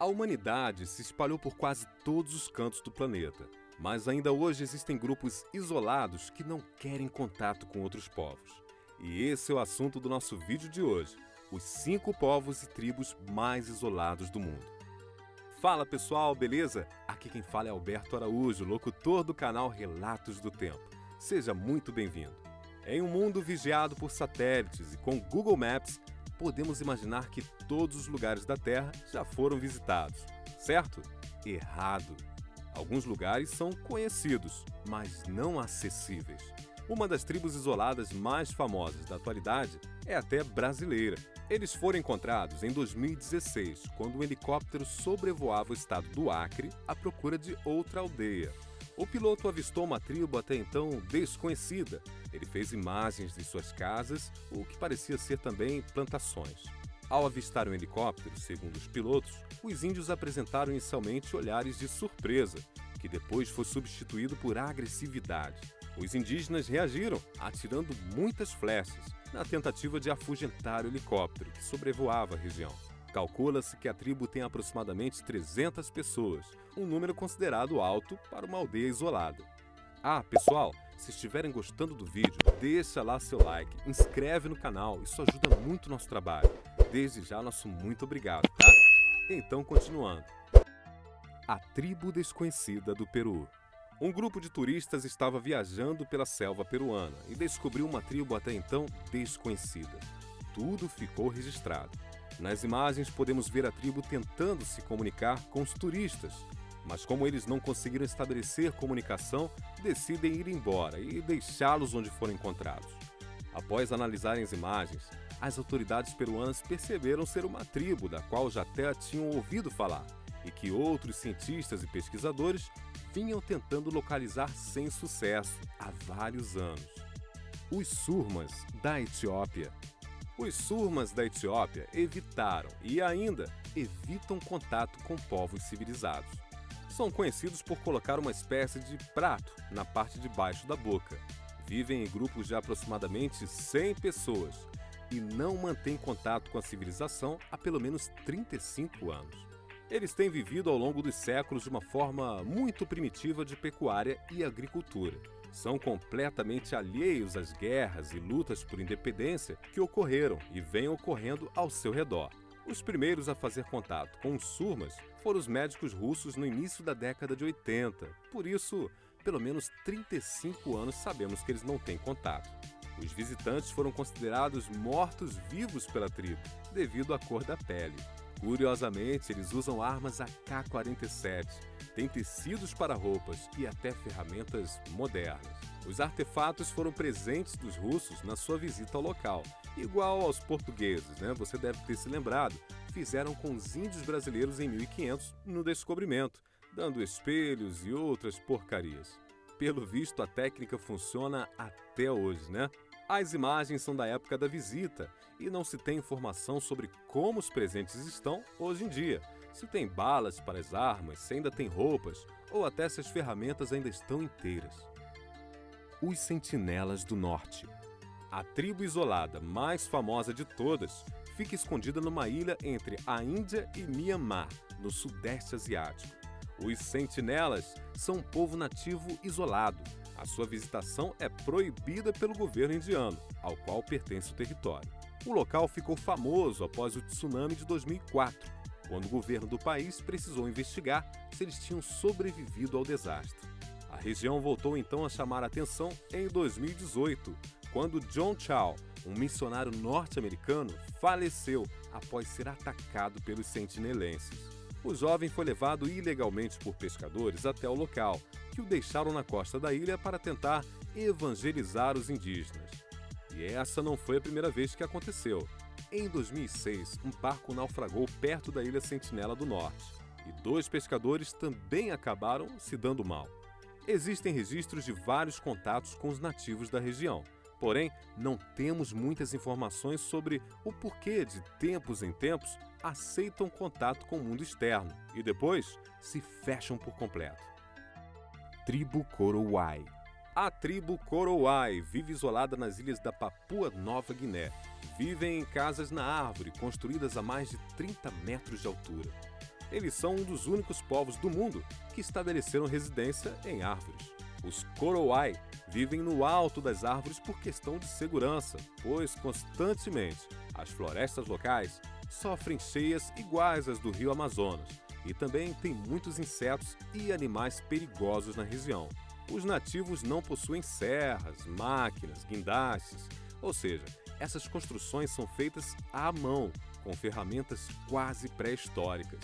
A humanidade se espalhou por quase todos os cantos do planeta, mas ainda hoje existem grupos isolados que não querem contato com outros povos. E esse é o assunto do nosso vídeo de hoje: os 5 povos e tribos mais isolados do mundo. Fala pessoal, beleza? Aqui quem fala é Alberto Araújo, locutor do canal Relatos do Tempo. Seja muito bem-vindo. Em um mundo vigiado por satélites e com Google Maps, podemos imaginar que todos os lugares da Terra já foram visitados, certo? Errado. Alguns lugares são conhecidos, mas não acessíveis. Uma das tribos isoladas mais famosas da atualidade é até brasileira. Eles foram encontrados em 2016, quando um helicóptero sobrevoava o estado do Acre à procura de outra aldeia. O piloto avistou uma tribo até então desconhecida. Ele fez imagens de suas casas, o que parecia ser também plantações. Ao avistar um helicóptero, segundo os pilotos, os índios apresentaram inicialmente olhares de surpresa, que depois foi substituído por agressividade. Os indígenas reagiram, atirando muitas flechas, na tentativa de afugentar o helicóptero que sobrevoava a região. Calcula-se que a tribo tem aproximadamente 300 pessoas, um número considerado alto para uma aldeia isolada. Pessoal, se estiverem gostando do vídeo, deixa lá seu like, inscreve no canal, isso ajuda muito o nosso trabalho. Desde já, nosso muito obrigado, tá? Então, continuando. A tribo desconhecida do Peru. Um grupo de turistas estava viajando pela selva peruana e descobriu uma tribo até então desconhecida. Tudo ficou registrado. Nas imagens podemos ver a tribo tentando se comunicar com os turistas, mas como eles não conseguiram estabelecer comunicação, decidem ir embora e deixá-los onde foram encontrados. Após analisarem as imagens, as autoridades peruanas perceberam ser uma tribo da qual já até tinham ouvido falar e que outros cientistas e pesquisadores vinham tentando localizar sem sucesso há vários anos. Os Surmas da Etiópia. Os Surmas da Etiópia evitaram e ainda evitam contato com povos civilizados. São conhecidos por colocar uma espécie de prato na parte de baixo da boca. Vivem em grupos de aproximadamente 100 pessoas e não mantêm contato com a civilização há pelo menos 35 anos. Eles têm vivido ao longo dos séculos de uma forma muito primitiva de pecuária e agricultura. São completamente alheios às guerras e lutas por independência que ocorreram e vêm ocorrendo ao seu redor. Os primeiros a fazer contato com os Surmas foram os médicos russos no início da década de 80. Por isso, pelo menos 35 anos sabemos que eles não têm contato. Os visitantes foram considerados mortos-vivos pela tribo, devido à cor da pele. Curiosamente, eles usam armas AK-47, têm tecidos para roupas e até ferramentas modernas. Os artefatos foram presentes dos russos na sua visita ao local, igual aos portugueses, né? Você deve ter se lembrado, fizeram com os índios brasileiros em 1500 no descobrimento, dando espelhos e outras porcarias. Pelo visto, a técnica funciona até hoje, né? As imagens são da época da visita e não se tem informação sobre como os presentes estão hoje em dia. Se tem balas para as armas, se ainda tem roupas ou até se as ferramentas ainda estão inteiras. Os Sentinelas do Norte. A tribo isolada mais famosa de todas fica escondida numa ilha entre a Índia e Mianmar, no Sudeste Asiático. Os Sentinelas são um povo nativo isolado. A sua visitação é proibida pelo governo indiano, ao qual pertence o território. O local ficou famoso após o tsunami de 2004, quando o governo do país precisou investigar se eles tinham sobrevivido ao desastre. A região voltou então a chamar a atenção em 2018, quando John Chau, um missionário norte-americano, faleceu após ser atacado pelos sentinelenses. O jovem foi levado ilegalmente por pescadores até o local, que o deixaram na costa da ilha para tentar evangelizar os indígenas. E essa não foi a primeira vez que aconteceu. Em 2006, um barco naufragou perto da ilha Sentinela do Norte, e 2 pescadores também acabaram se dando mal. Existem registros de vários contatos com os nativos da região, porém, não temos muitas informações sobre o porquê de tempos em tempos aceitam contato com o mundo externo e depois se fecham por completo. Tribo Korowai. A tribo Korowai vive isolada nas ilhas da Papua Nova Guiné. Vivem em casas na árvore, construídas a mais de 30 metros de altura. Eles são um dos únicos povos do mundo que estabeleceram residência em árvores. Os Korowai vivem no alto das árvores por questão de segurança, pois constantemente as florestas locais sofrem cheias iguais às do rio Amazonas e também tem muitos insetos e animais perigosos na região. Os nativos não possuem serras, máquinas, guindastes, ou seja, essas construções são feitas à mão, com ferramentas quase pré-históricas.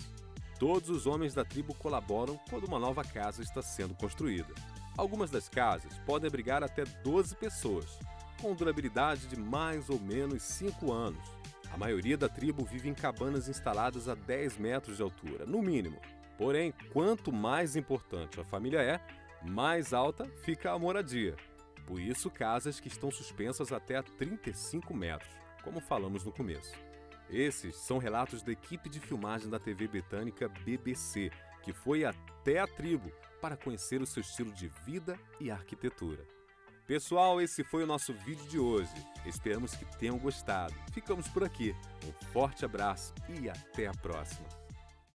Todos os homens da tribo colaboram quando uma nova casa está sendo construída. Algumas das casas podem abrigar até 12 pessoas, com durabilidade de mais ou menos 5 anos. A maioria da tribo vive em cabanas instaladas a 10 metros de altura, no mínimo. Porém, quanto mais importante a família é, mais alta fica a moradia. Por isso, casas que estão suspensas até a 35 metros, como falamos no começo. Esses são relatos da equipe de filmagem da TV britânica BBC, que foi até a tribo para conhecer o seu estilo de vida e arquitetura. Pessoal, esse foi o nosso vídeo de hoje. Esperamos que tenham gostado. Ficamos por aqui. Um forte abraço e até a próxima.